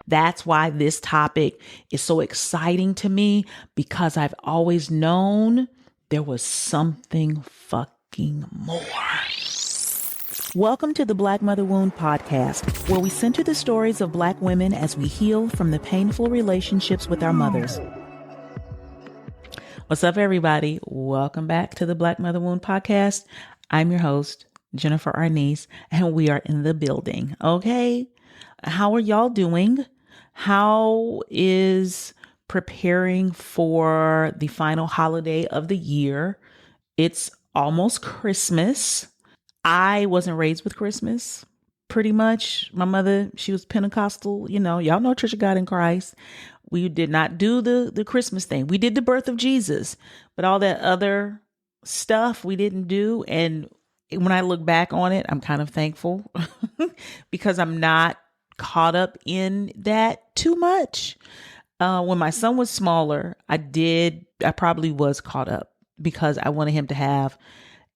That's why this topic is so exciting to me, because I've always known there was something fucking more. Welcome to the Black Mother Wound podcast, where we center the stories of Black women as we heal from the painful relationships with our mothers. What's up, everybody? Welcome back to the Black Mother Wound podcast. I'm your host, Jennifer Arnice, and we are in the building. Okay. How are y'all doing? How is preparing for the final holiday of the year? It's almost Christmas. I wasn't raised with Christmas, pretty much. My mother, she was Pentecostal, y'all know Church of God in Christ. We did not do the Christmas thing. We did the birth of Jesus, but all that other stuff we didn't do. And when I look back on it, I'm kind of thankful because I'm not caught up in that too much. When my son was smaller, I probably was caught up because I wanted him to have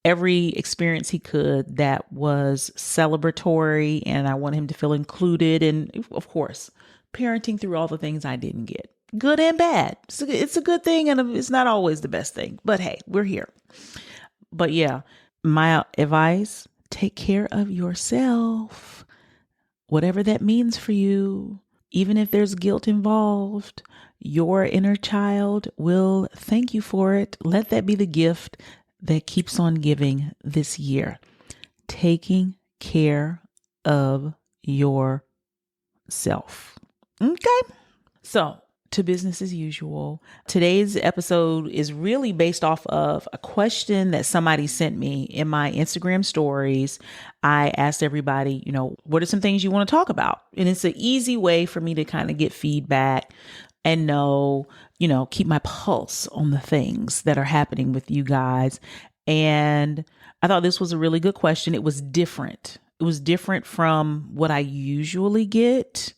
every experience he could that was celebratory, and I want him to feel included. And of course, parenting through all the things I didn't get, good and bad. It's a good thing, and it's not always the best thing, but hey, we're here. But yeah, my advice, take care of yourself, whatever that means for you. Even if there's guilt involved, your inner child will thank you for it. Let that be the gift that keeps on giving this year. Taking care of yourself. Okay. So, to business as usual. Today's episode is really based off of a question that somebody sent me in my Instagram stories. I asked everybody, what are some things you want to talk about? And it's an easy way for me to kind of get feedback and know, keep my pulse on the things that are happening with you guys. And I thought this was a really good question. It was different. It was different from what I usually get.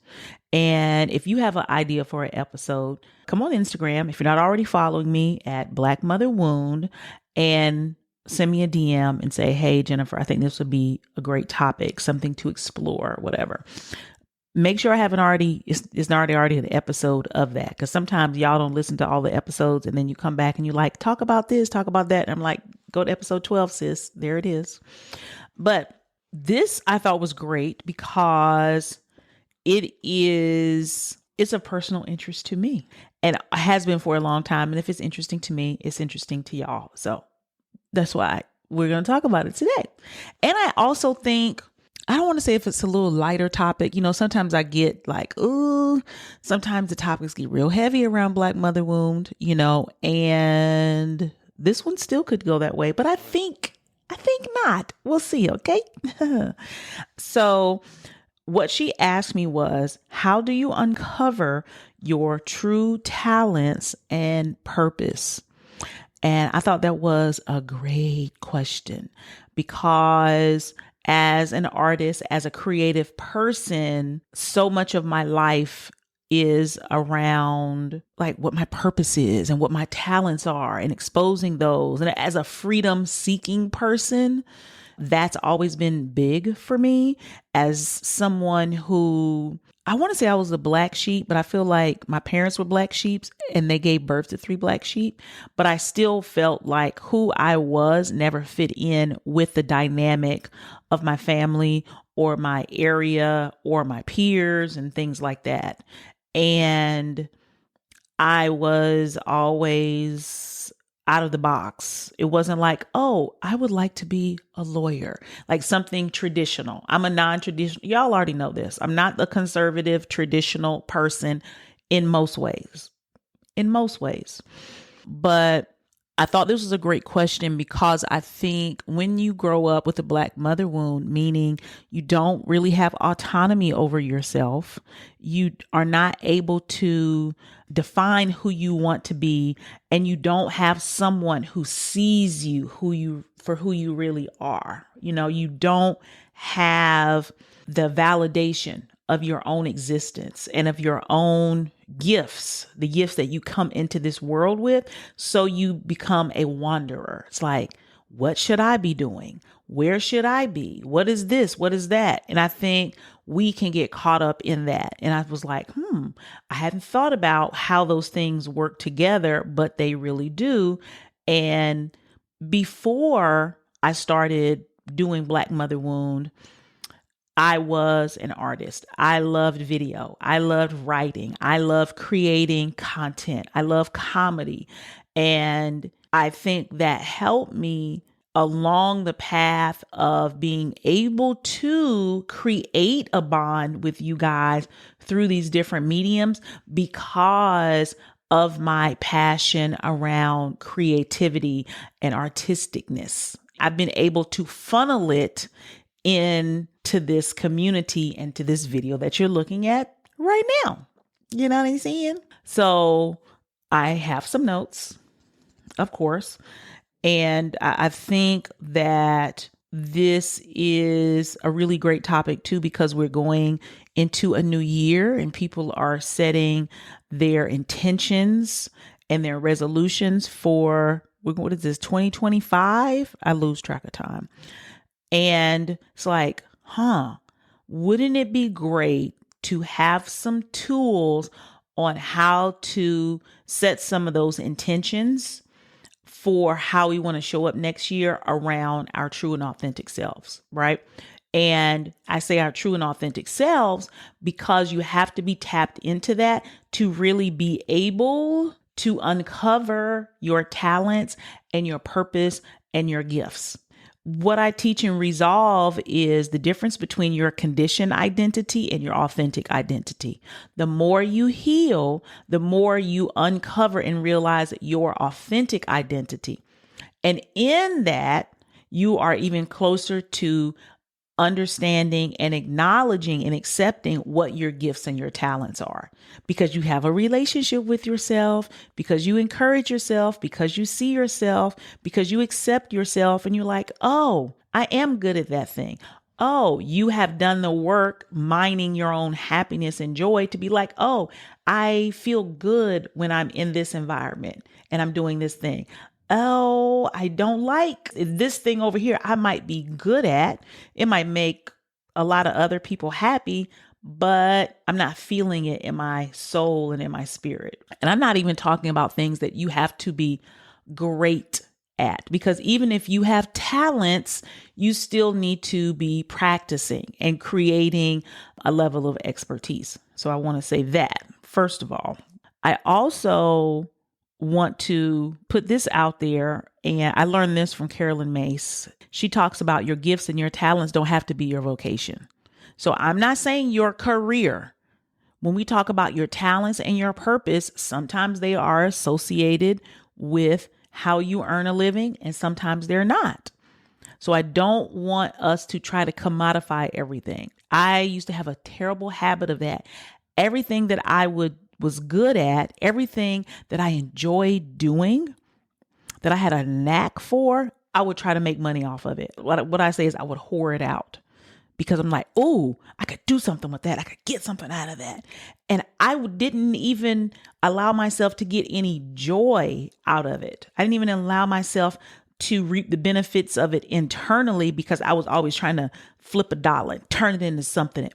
And if you have an idea for an episode, come on Instagram. If you're not already following me at Black Mother Wound, and send me a DM and say, hey, Jennifer, I think this would be a great topic, something to explore, whatever. Make sure I haven't already, it's not already an episode of that. Because sometimes y'all don't listen to all the episodes and then you come back and you're like, talk about this, talk about that. And I'm like, go to episode 12, sis. There it is. But this I thought was great because it's of personal interest to me and has been for a long time. And if it's interesting to me, it's interesting to y'all. So that's why we're going to talk about it today. And I also think, I don't want to say if it's a little lighter topic, sometimes I get like, ooh, sometimes the topics get real heavy around Black Mother Wound, and this one still could go that way, but I think not. We'll see. Okay. So what she asked me was, how do you uncover your true talents and purpose? And I thought that was a great question because as an artist, as a creative person, so much of my life is around like what my purpose is and what my talents are and exposing those. And as a freedom seeking person, that's always been big for me as someone who, I want to say I was a black sheep, but I feel like my parents were black sheep and they gave birth to 3 black sheep. But I still felt like who I was never fit in with the dynamic of my family or my area or my peers and things like that. And I was always out of the box. It wasn't like, oh, I would like to be a lawyer, like something traditional. I'm a non-traditional. Y'all already know this. I'm not the conservative, traditional person in most ways. But I thought this was a great question because I think when you grow up with a Black mother wound, meaning you don't really have autonomy over yourself, you are not able to define who you want to be, and you don't have someone who sees you for who you really are. You don't have the validation of your own existence and of your own gifts, the gifts that you come into this world with. So you become a wanderer. It's like, what should I be doing? Where should I be? What is this? What is that? And I think we can get caught up in that. And I was like, I hadn't thought about how those things work together, but they really do. And before I started doing Black Mother Wound, I was an artist. I loved video. I loved writing. I loved creating content. I love comedy. And I think that helped me along the path of being able to create a bond with you guys through these different mediums because of my passion around creativity and artisticness. I've been able to funnel it into this community and to this video that you're looking at right now. You know what I'm saying? So I have some notes, of course. And I think that this is a really great topic too, because we're going into a new year and people are setting their intentions and their resolutions for, what is this, 2025? I lose track of time. And it's like, wouldn't it be great to have some tools on how to set some of those intentions for how we want to show up next year around our true and authentic selves, right? And I say our true and authentic selves because you have to be tapped into that to really be able to uncover your talents and your purpose and your gifts. What I teach in Resolve is the difference between your conditioned identity and your authentic identity. The more you heal, the more you uncover and realize your authentic identity. And in that, you are even closer to understanding and acknowledging and accepting what your gifts and your talents are, because you have a relationship with yourself, because you encourage yourself, because you see yourself, because you accept yourself, and you're like, oh, I am good at that thing. Oh, you have done the work mining your own happiness and joy to be like, oh, I feel good when I'm in this environment and I'm doing this thing. Oh, I don't like this thing over here. I might be good at. It might make a lot of other people happy, but I'm not feeling it in my soul and in my spirit. And I'm not even talking about things that you have to be great at, because even if you have talents, you still need to be practicing and creating a level of expertise. So I want to say that, first of all. I also want to put this out there, and I learned this from Carolyn Mace. She talks about your gifts and your talents don't have to be your vocation. So I'm not saying your career. When we talk about your talents and your purpose, sometimes they are associated with how you earn a living, and sometimes they're not. So I don't want us to try to commodify everything. I used to have a terrible habit of that. Everything that I was good at, everything that I enjoyed doing, that I had a knack for, I would try to make money off of it. What I say is I would whore it out, because I'm like, oh, I could do something with that. I could get something out of that. And I didn't even allow myself to get any joy out of it. I didn't even allow myself to reap the benefits of it internally, because I was always trying to flip a dollar, turn it into something.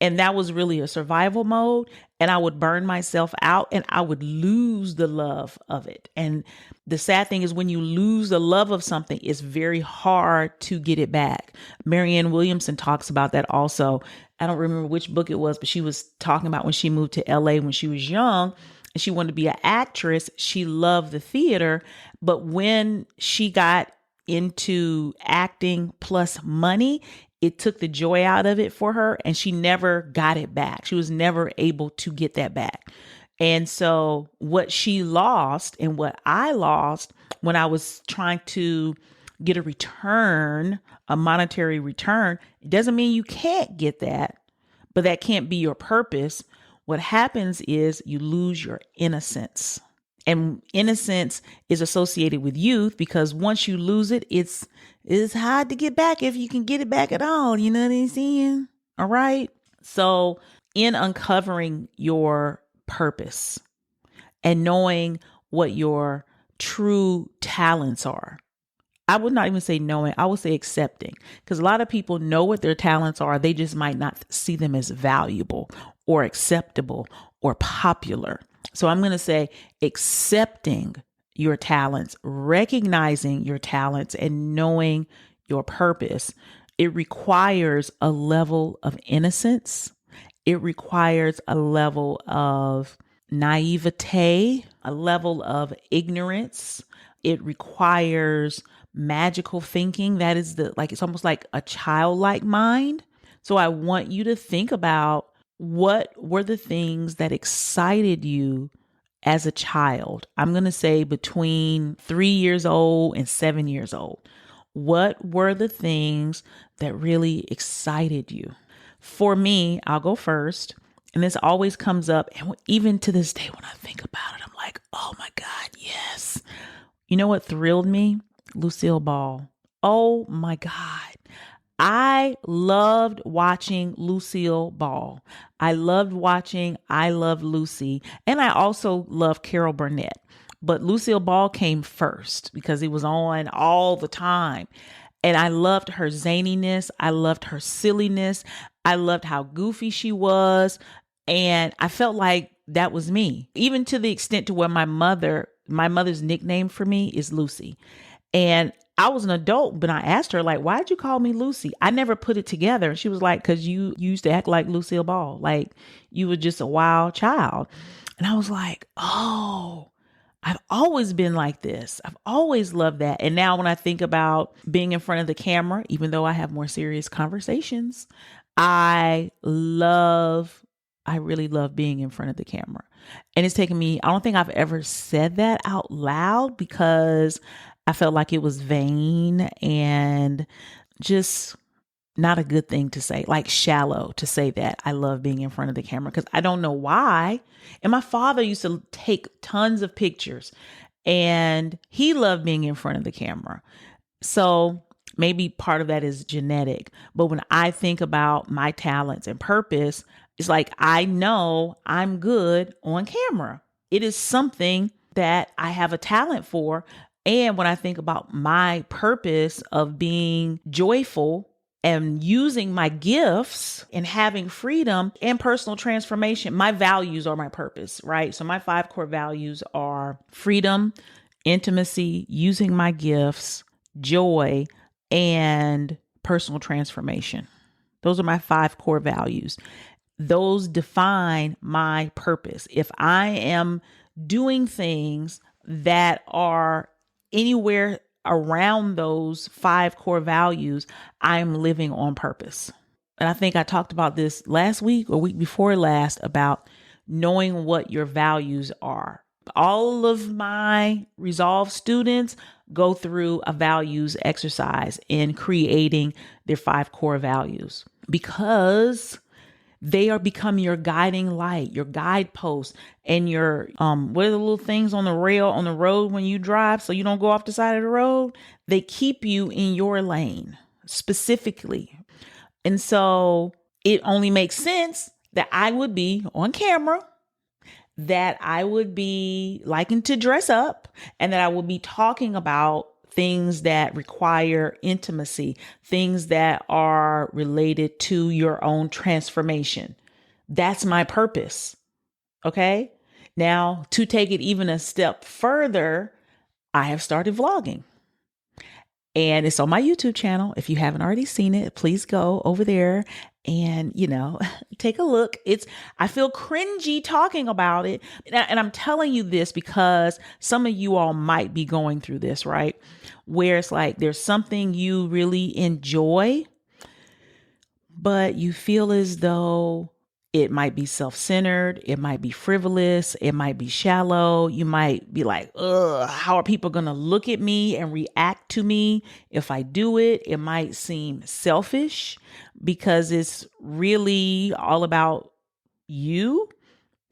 And that was really a survival mode. And I would burn myself out and I would lose the love of it. And the sad thing is, when you lose the love of something, it's very hard to get it back. Marianne Williamson talks about that also. I don't remember which book it was, but she was talking about when she moved to LA when she was young and she wanted to be an actress. She loved the theater, but when she got into acting plus money, it took the joy out of it for her, and she never got it back. She was never able to get that back. And so what she lost and what I lost when I was trying to get a return, a monetary return, it doesn't mean you can't get that, but that can't be your purpose. What happens is you lose your innocence. And innocence is associated with youth, because once you lose it, it's hard to get back, if you can get it back at all. You know what I'm saying? All right. So in uncovering your purpose and knowing what your true talents are, I would not even say knowing, I would say accepting, because a lot of people know what their talents are. They just might not see them as valuable or acceptable or popular. So I'm going to say accepting your talents, recognizing your talents, and knowing your purpose. It requires a level of innocence. It requires a level of naivete, a level of ignorance. It requires magical thinking. That is it's almost like a childlike mind. So I want you to think about, what were the things that excited you as a child? I'm going to say between 3 years old and 7 years old. What were the things that really excited you? For me, I'll go first. And this always comes up. And even to this day, when I think about it, I'm like, oh my God, yes. You know what thrilled me? Lucille Ball. Oh my God. I loved watching Lucille Ball. I loved watching I Love Lucy. And I also love Carol Burnett. But Lucille Ball came first because it was on all the time. And I loved her zaniness. I loved her silliness. I loved how goofy she was. And I felt like that was me, even to the extent to where my mother's nickname for me is Lucy. And I was an adult, but I asked her, like, why'd you call me Lucy? I never put it together. She was like, because you used to act like Lucille Ball. Like, you were just a wild child. And I was like, oh, I've always been like this. I've always loved that. And now when I think about being in front of the camera, even though I have more serious conversations, I really love being in front of the camera. And it's taken me, I don't think I've ever said that out loud because I felt like it was vain and just not a good thing to say, like shallow to say that I love being in front of the camera, because I don't know why. And my father used to take tons of pictures and he loved being in front of the camera. So maybe part of that is genetic. But when I think about my talents and purpose, it's like, I know I'm good on camera. It is something that I have a talent for. And when I think about my purpose of being joyful and using my gifts and having freedom and personal transformation, my values are my purpose, right? So my 5 core values are freedom, intimacy, using my gifts, joy, and personal transformation. Those are my 5 core values. Those define my purpose. If I am doing things that are anywhere around those 5 core values, I'm living on purpose. And I think I talked about this last week or week before last about knowing what your values are. All of my Resolve students go through a values exercise in creating their 5 core values, because they are becoming your guiding light, your guidepost, and your, what are the little things on the road when you drive so you don't go off the side of the road? They keep you in your lane specifically. And so it only makes sense that I would be on camera, that I would be liking to dress up, and that I will be talking about things that require intimacy, things that are related to your own transformation. That's my purpose. Okay. Now, to take it even a step further, I have started vlogging. And it's on my YouTube channel. If you haven't already seen it, please go over there and, take a look. I feel cringy talking about it. And I'm telling you this because some of you all might be going through this, right? Where it's like there's something you really enjoy, but you feel as though it might be self-centered. It might be frivolous. It might be shallow. You might be like, ugh, how are people going to look at me and react to me if I do it? It might seem selfish because it's really all about you.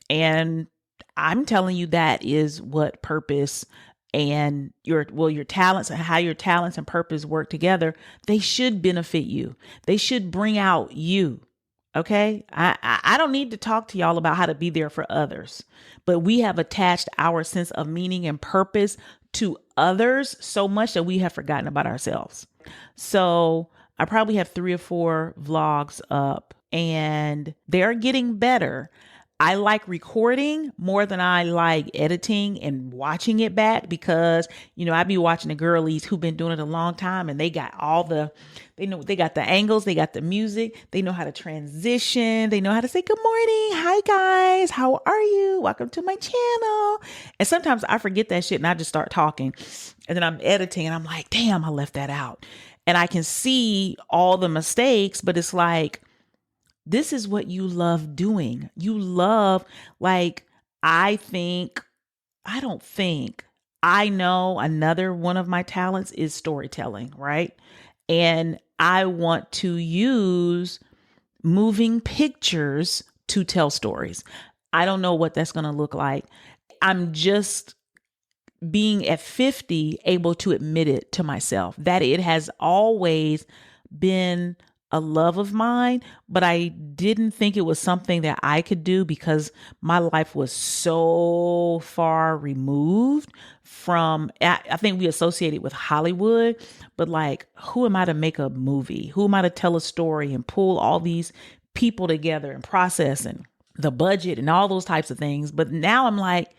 And I'm telling you, that is what purpose and your talents and how your talents and purpose work together. They should benefit you. They should bring out you. Okay. I don't need to talk to y'all about how to be there for others, but we have attached our sense of meaning and purpose to others so much that we have forgotten about ourselves. So I probably have 3 or 4 vlogs up and they're getting better. I like recording more than I like editing and watching it back because, I be watching the girlies who've been doing it a long time and they got they got the angles, they got the music, they know how to transition, they know how to say, good morning, hi guys, how are you? Welcome to my channel. And sometimes I forget that shit and I just start talking and then I'm editing and I'm like, damn, I left that out. And I can see all the mistakes, but it's like, this is what you love doing. You love, like, I know another one of my talents is storytelling, right? And I want to use moving pictures to tell stories. I don't know what that's going to look like. I'm just being at 50 able to admit it to myself that it has always been a love of mine, but I didn't think it was something that I could do because my life was so far removed from, I think we associate it with Hollywood, but like, who am I to make a movie? Who am I to tell a story and pull all these people together and process and the budget and all those types of things? But now I'm like,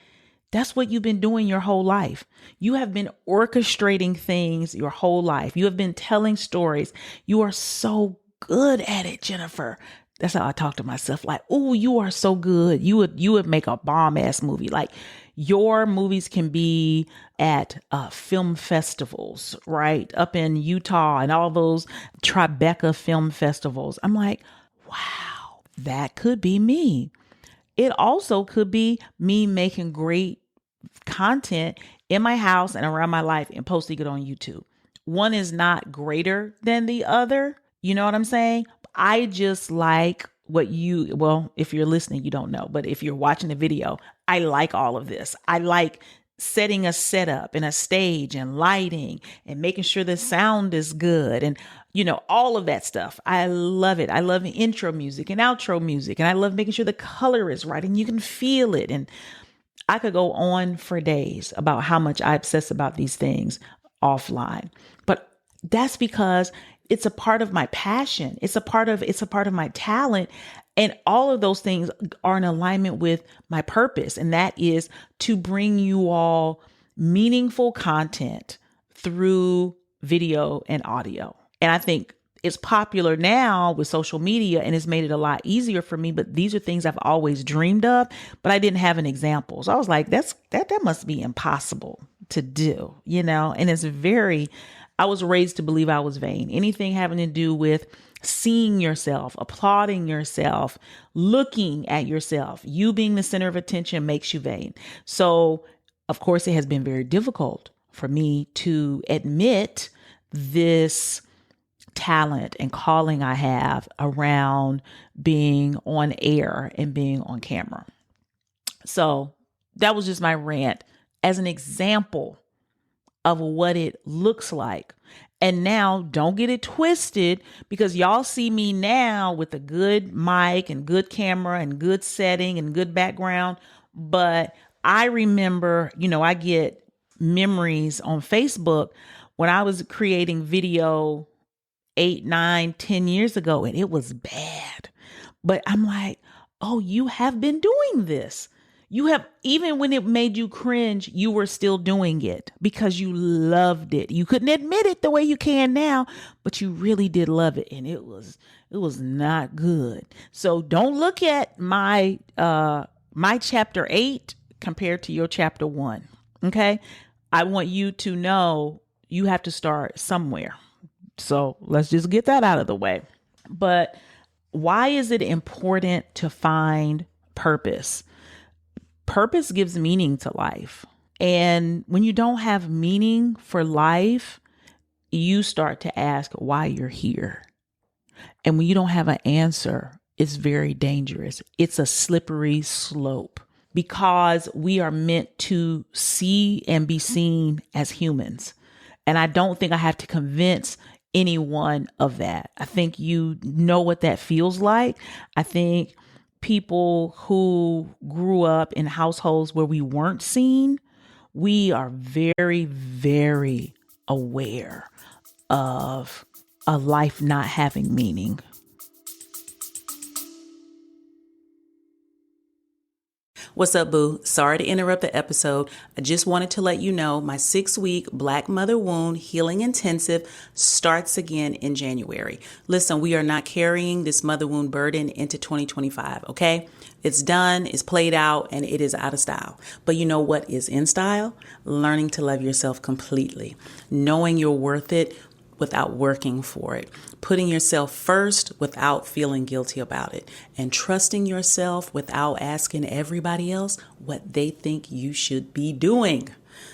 that's what you've been doing your whole life. You have been orchestrating things your whole life. You have been telling stories. You are so good at it, Jennifer. That's how I talk to myself. Like, oh, you are so good. You would make a bomb ass movie. Like your movies can be at film festivals, right? Up in Utah and all those Tribeca film festivals. I'm like, wow, that could be me. It also could be me making great content in my house and around my life and posting it on YouTube. One is not greater than the other. You know what I'm saying? I just like if you're listening, you don't know, but if you're watching the video, I like all of this. I like setting a setup and a stage and lighting and making sure the sound is good and, all of that stuff. I love it. I love intro music and outro music. And I love making sure the color is right and you can feel it. And I could go on for days about how much I obsess about these things offline, but that's because it's a part of my passion. It's a part of my talent. And all of those things are in alignment with my purpose. And that is to bring you all meaningful content through video and audio. And I think it's popular now with social media and it's made it a lot easier for me. But these are things I've always dreamed of, but I didn't have an example. So I was like, that must be impossible to do, and I was raised to believe I was vain. Anything having to do with seeing yourself, applauding yourself, looking at yourself, you being the center of attention makes you vain. So of course it has been very difficult for me to admit this talent and calling I have around being on air and being on camera. So that was just my rant as an example of what it looks like. And now don't get it twisted because y'all see me now with a good mic and good camera and good setting and good background. But I remember, I get memories on Facebook when I was creating video 8, 9, 10 years ago, and it was bad. But I'm like, oh, you have been doing this. You have, even when it made you cringe, you were still doing it because you loved it. You couldn't admit it the way you can now, but you really did love it. And it was not good. So don't look at my chapter 8 compared to your chapter 1. Okay. I want you to know you have to start somewhere. So let's just get that out of the way. But why is it important to find purpose? Purpose gives meaning to life. And when you don't have meaning for life, you start to ask why you're here. And when you don't have an answer, it's very dangerous. It's a slippery slope because we are meant to see and be seen as humans. And I don't think I have to convince anyone of that. I think you know what that feels like. I think people who grew up in households where we weren't seen, we are very, very aware of a life not having meaning. What's up, boo? Sorry to interrupt the episode. I just wanted to let you know my 6-week Black Mother Wound Healing Intensive starts again in January. Listen, we are not carrying this mother wound burden into 2025, okay? It's done, it's played out, and it is out of style. But you know what is in style? Learning to love yourself completely, knowing you're worth it without working for it, putting yourself first without feeling guilty about it, and trusting yourself without asking everybody else what they think you should be doing.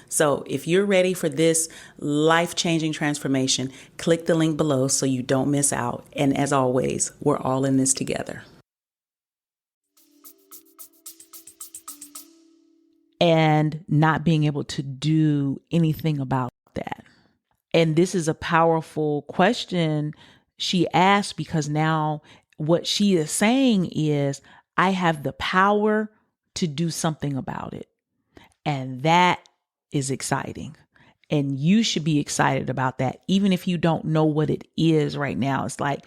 So if you're ready for this life-changing transformation, click the link below so you don't miss out. And as always, we're all in this together. And not being able to do anything about that. And this is a powerful question she asked, because now what she is saying is, I have the power to do something about it. And that is exciting. And you should be excited about that, even if you don't know what it is right now. It's like,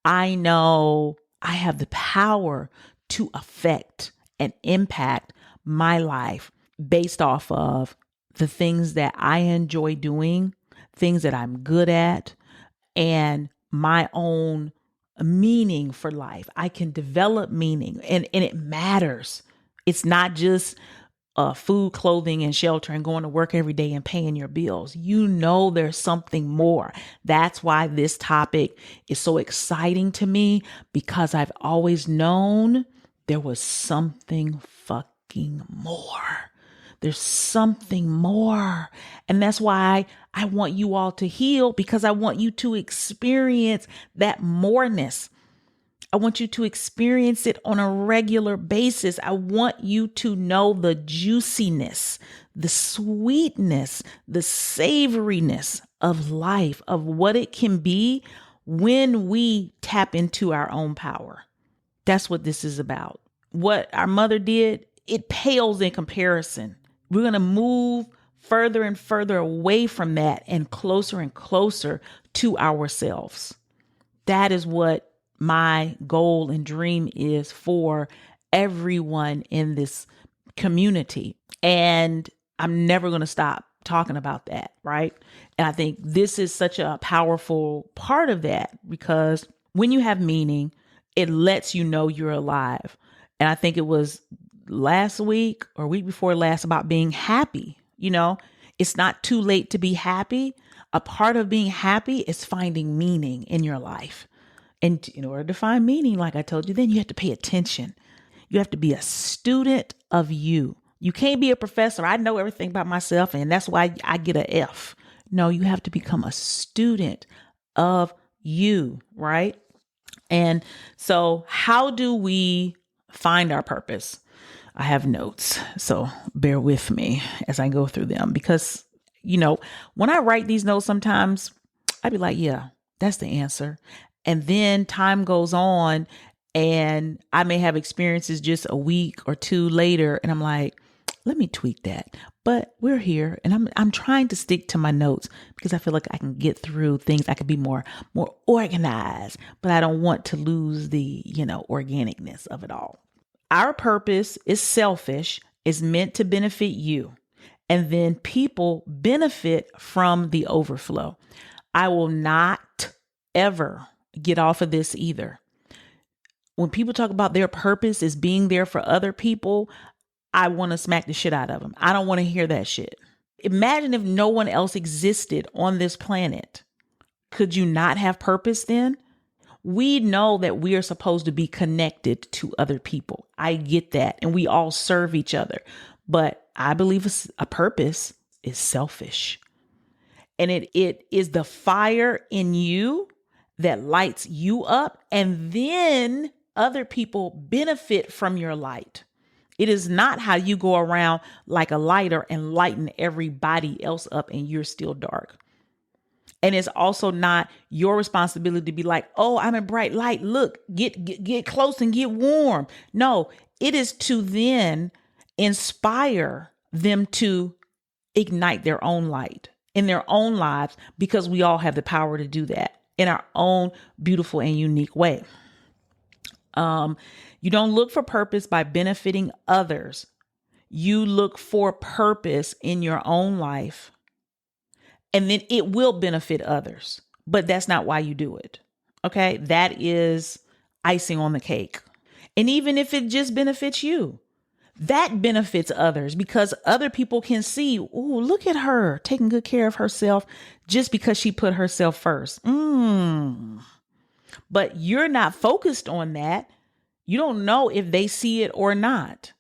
I know I have the power to affect and impact my life based off of the things that I enjoy doing, things that I'm good at, and my own meaning for life. I can develop meaning, and it matters. It's not just food, clothing, and shelter and going to work every day and paying your bills. You know, there's something more. That's why this topic is so exciting to me, because I've always known there was something fucking more. There's something more. And that's why I want you all to heal, because I want you to experience that moreness. I want you to experience it on a regular basis. I want you to know the juiciness, the sweetness, the savoriness of life, of what it can be when we tap into our own power. That's what this is about. What our mother did, it pales in comparison. We're going to move further and further away from that and closer to ourselves. That is what my goal and dream is for everyone in this community. And I'm never going to stop talking about that, right? And I think this is such a powerful part of that, because when you have meaning, it lets you know you're alive. And I think it was last week or week before last about being happy. You know, it's not too late to be happy. A part of being happy is finding meaning in your life. And in order to find meaning, like I told you, then you have to pay attention. You have to be a student of you. You can't be a professor. I know everything about myself, and that's why I get an F. No, you have to become a student of you, right? And so how do we find our purpose? I have notes, so bear with me as I go through them, because, you know, when I write these notes, sometimes I'd be like, yeah, that's the answer. And then time goes on and I may have experiences just a week or two later, and I'm like, let me tweak that. But we're here, and I'm trying to stick to my notes, because I feel like I can get through things. I could be more organized, but I don't want to lose the, organicness of it all. Our purpose is selfish, is meant to benefit you. And then people benefit from the overflow. I will not ever get off of this either. When people talk about their purpose is being there for other people, I want to smack the shit out of them. I don't want to hear that shit. Imagine if no one else existed on this planet. Could you not have purpose then? We know that we are supposed to be connected to other people. I get that. And we all serve each other. But I believe a purpose is selfish. And it is the fire in you that lights you up. And then other people benefit from your light. It is not how you go around like a lighter and lighten everybody else up and you're still dark. And it's also not your responsibility to be like, oh, I'm a bright light. Look, get close and get warm. No, it is to then inspire them to ignite their own light in their own lives, because we all have the power to do that in our own beautiful and unique way. You don't look for purpose by benefiting others. You look for purpose in your own life, and then it will benefit others. But that's not why you do it. Okay. That is icing on the cake. And even if it just benefits you, that benefits others, because other people can see, oh, look at her taking good care of herself just because she put herself first. But you're not focused on that. You don't know if they see it or not.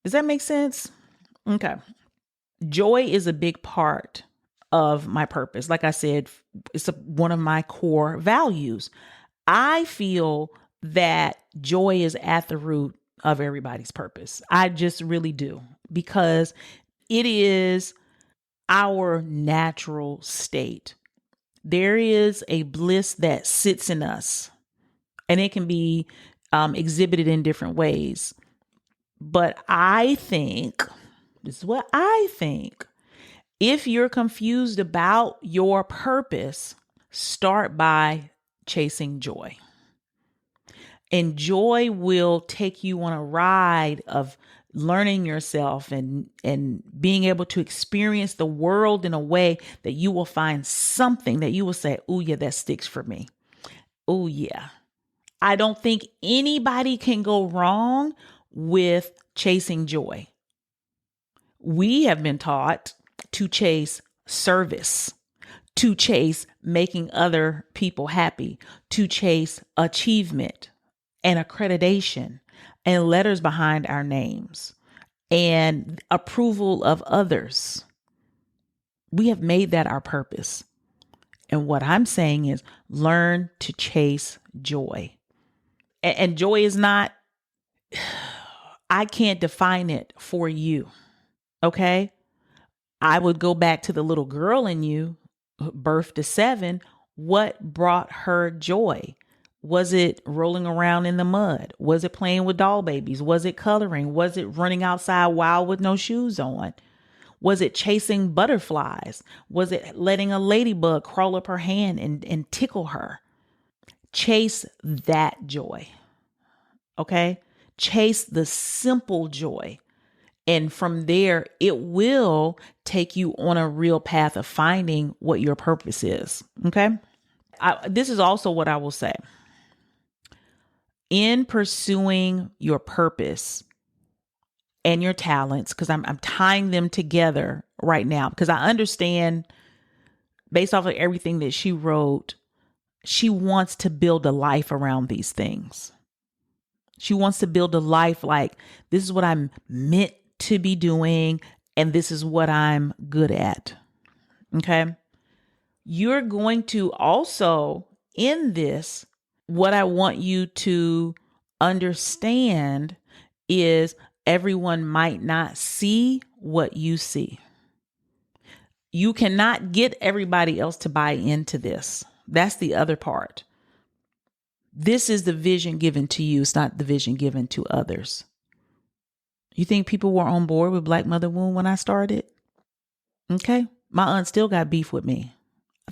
Does that make sense? Okay. Joy is a big part of my purpose. Like I said, it's one of my core values. I feel that joy is at the root of everybody's purpose. I just really do, because it is our natural state. There is a bliss that sits in us, and it can be exhibited in different ways. But I think, this is what I think, if you're confused about your purpose, start by chasing joy. And joy will take you on a ride of learning yourself and being able to experience the world in a way that you will find something that you will say, oh yeah, that sticks for me. Oh yeah. I don't think anybody can go wrong with chasing joy. We have been taught to chase service, to chase making other people happy, to chase achievement and accreditation and letters behind our names and approval of others. We have made that our purpose. And what I'm saying is learn to chase joy. And joy is not, I can't define it for you. Okay. I would go back to the little girl in you, birth to 7. What brought her joy? Was it rolling around in the mud? Was it playing with doll babies? Was it coloring? Was it running outside wild with no shoes on? Was it chasing butterflies? Was it letting a ladybug crawl up her hand and tickle her? Chase that joy. Okay? Chase the simple joy. And from there, it will take you on a real path of finding what your purpose is. Okay? This is also what I will say. In pursuing your purpose and your talents, because I'm tying them together right now, because I understand based off of everything that she wrote, she wants to build a life around these things. She wants to build a life like, this is what I'm meant to be doing, and this is what I'm good at. Okay. You're going to also, in this, what I want you to understand is everyone might not see what you see. You cannot get everybody else to buy into this. That's the other part. This is the vision given to you. It's not the vision given to others. You think people were on board with Black Mother Wound when I started? Okay. My aunt still got beef with me.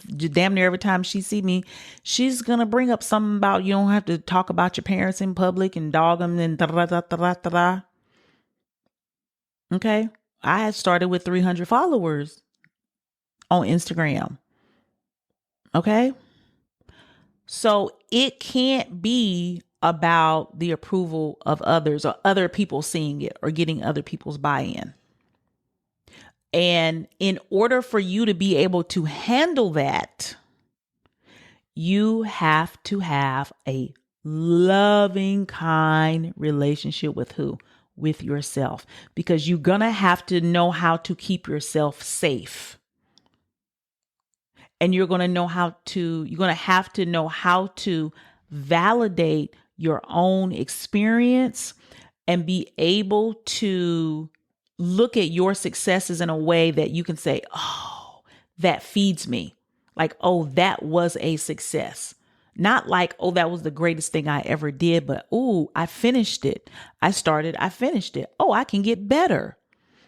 Damn near every time she see me, she's going to bring up something about you don't have to talk about your parents in public and dog them and da-da-da-da-da-da. Okay. I had started with 300 followers on Instagram. Okay. So it can't be about the approval of others or other people seeing it or getting other people's buy-in. And in order for you to be able to handle that, you have to have a loving, kind relationship with who? With yourself, because you're going to have to know how to keep yourself safe. And you're going to have to know how to validate your own experience and be able to look at your successes in a way that you can say, oh, that feeds me. Like, oh, that was a success. Not like, oh, that was the greatest thing I ever did, but oh, I finished it. I finished it. Oh, I can get better.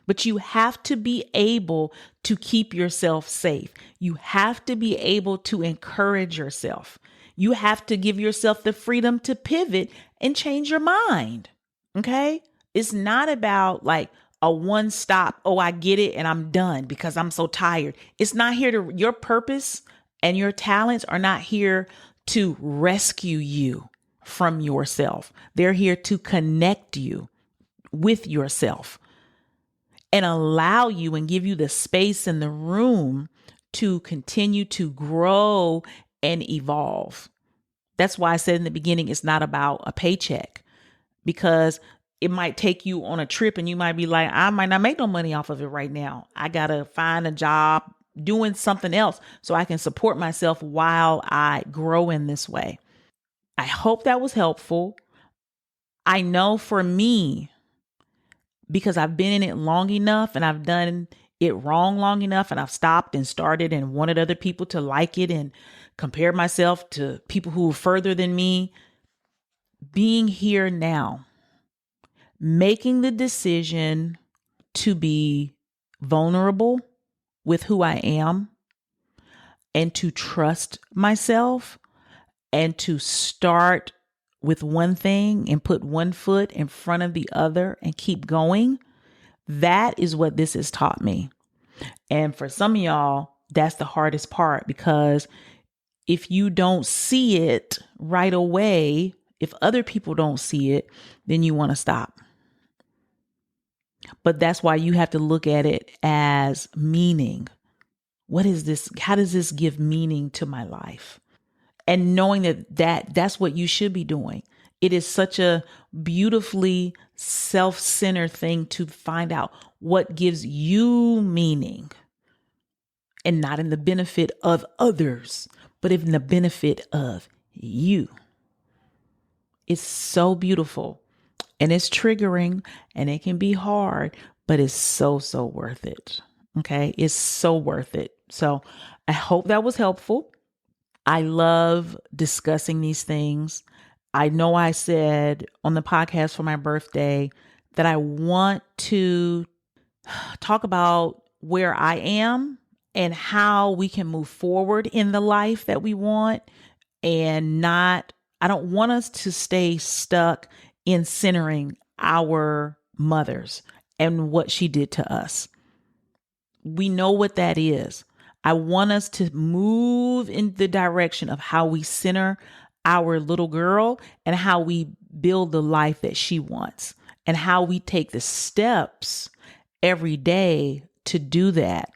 But you have to be able to keep yourself safe. You have to be able to encourage yourself. You have to give yourself the freedom to pivot and change your mind. Okay? It's not about like a one stop, oh, I get it and I'm done because I'm so tired. It's not here to, your purpose and your talents are not here to rescue you from yourself. They're here to connect you with yourself and allow you and give you the space and the room to continue to grow and evolve. That's why I said in the beginning, it's not about a paycheck, because it might take you on a trip and you might be like, I might not make no money off of it right now. I got to find a job doing something else so I can support myself while I grow in this way. I hope that was helpful. I know for me, because I've been in it long enough and I've done it wrong long enough, and I've stopped and started and wanted other people to like it and compare myself to people who are further than me. Being here now, making the decision to be vulnerable with who I am and to trust myself and to start with one thing and put one foot in front of the other and keep going. That is what this has taught me. And for some of y'all, that's the hardest part, because if you don't see it right away, if other people don't see it, then you want to stop. But that's why you have to look at it as meaning. What is this? How does this give meaning to my life? And knowing that's what you should be doing. It is such a beautifully self-centered thing to find out what gives you meaning, and not in the benefit of others, but in the benefit of you. It's so beautiful, and it's triggering, and it can be hard, but it's so, so worth it. Okay. It's so worth it. So I hope that was helpful. I love discussing these things. I know I said on the podcast for my birthday that I want to talk about where I am and how we can move forward in the life that we want, and I don't want us to stay stuck in centering our mothers and what she did to us. We know what that is. I want us to move in the direction of how we center our little girl and how we build the life that she wants, and how we take the steps every day to do that,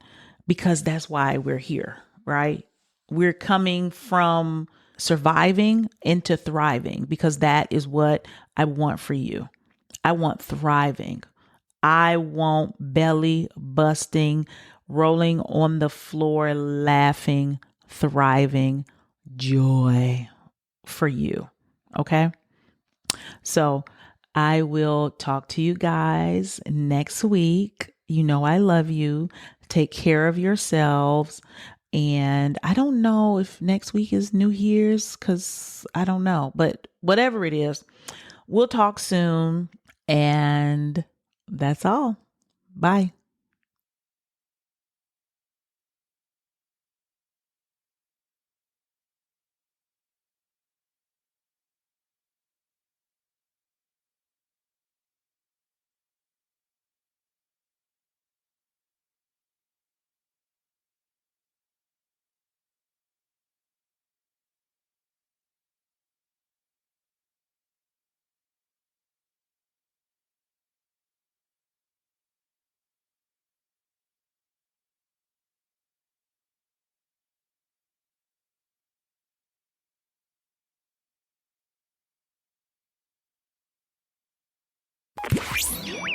because that's why we're here, right? We're coming from surviving into thriving, because that is what I want for you. I want thriving. I want belly busting, rolling on the floor, laughing, thriving, joy for you. Okay. So I will talk to you guys next week. You know, I love you. Take care of yourselves. And I don't know if next week is New Year's, because I don't know, but whatever it is, we'll talk soon. And that's all. Bye.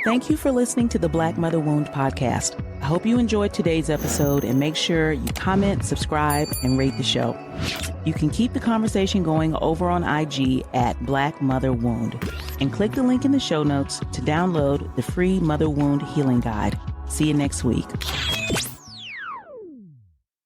Thank you for listening to the Black Mother Wound podcast. I hope you enjoyed today's episode, and make sure you comment, subscribe, and rate the show. You can keep the conversation going over on IG at Black Mother Wound, and click the link in the show notes to download the free Mother Wound Healing Guide. See you next week.